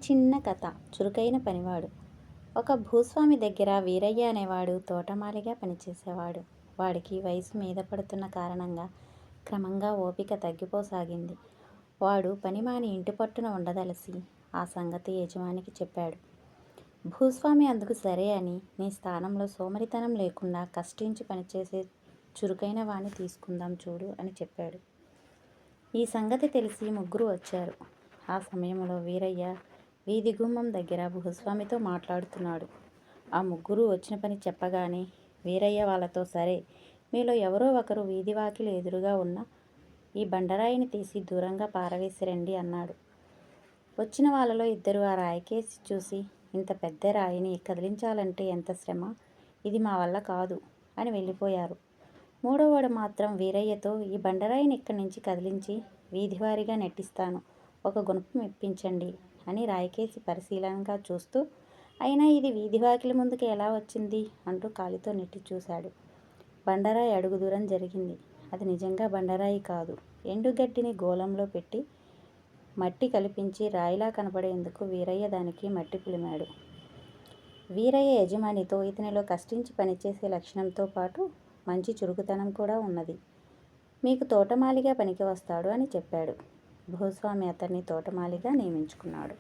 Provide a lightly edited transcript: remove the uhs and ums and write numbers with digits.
చిన్న కథ. చురుకైన పనివాడు. ఒక భూస్వామి దగ్గర వీరయ్య అనేవాడు తోటమాలిగా పనిచేసేవాడు. వాడికి వయసు మీద పడుతున్న కారణంగా క్రమంగా ఓపిక తగ్గిపోసాగింది. వాడు పని మాని ఇంటి పట్టున ఉండదలసి ఆ సంగతి యజమానికి చెప్పాడు. భూస్వామి అందుకు సరే అని, నీ స్థానంలో సోమరితనం లేకుండా కష్టించి పనిచేసే చురుకైన వాణ్ణి తీసుకుందాం చూడు అని చెప్పాడు. ఈ సంగతి తెలిసి ముగ్గురు వచ్చారు. ఆ సమయంలో వీరయ్య వీధి గుమ్మం దగ్గర భూస్వామితో మాట్లాడుతున్నాడు. ఆ ముగ్గురు వచ్చిన పని చెప్పగానే వీరయ్య వాళ్ళతో, సరే, మీలో ఎవరో ఒకరు వీధి వాకిలి ఎదురుగా ఉన్న ఈ బండరాయిని తీసి దూరంగా పారవేసిరండి అన్నాడు. వచ్చిన వాళ్ళలో ఇద్దరు ఆ రాయికేసి చూసి, ఇంత పెద్ద రాయిని కదిలించాలంటే ఎంత శ్రమ, ఇది మా వల్ల కాదు అని వెళ్ళిపోయారు. మూడోవాడు మాత్రం వీరయ్యతో, ఈ బండరాయిని ఇక్కడి నుంచి కదిలించి వీధివారీగా నెట్టిస్తాను, ఒక గుణపం ఇప్పించండి అని రాయికేసి పరిశీలనగా చూస్తూ, అయినా ఇది వీధివాకిలి ముందుకు ఎలా వచ్చింది అంటూ కాలితో నెట్టి చూశాడు. బండరాయి అడుగు దూరం జరిగింది. అది నిజంగా బండరాయి కాదు. ఎండుగడ్డిని గోళంలో పెట్టి మట్టి కల్పించి రాయిలా కనపడేందుకు వీరయ్య దానికి మట్టి పులిమాడు. వీరయ్య యజమానితో, ఇతనిలో కష్టించి పనిచేసే లక్షణంతో పాటు మంచి చురుకుతనం కూడా ఉన్నది. మీకు తోటమాలిగా పనికి వస్తాడు అని చెప్పాడు. భూస్వామి అతన్ని తోటమాలిగా నియమించుకున్నాడు.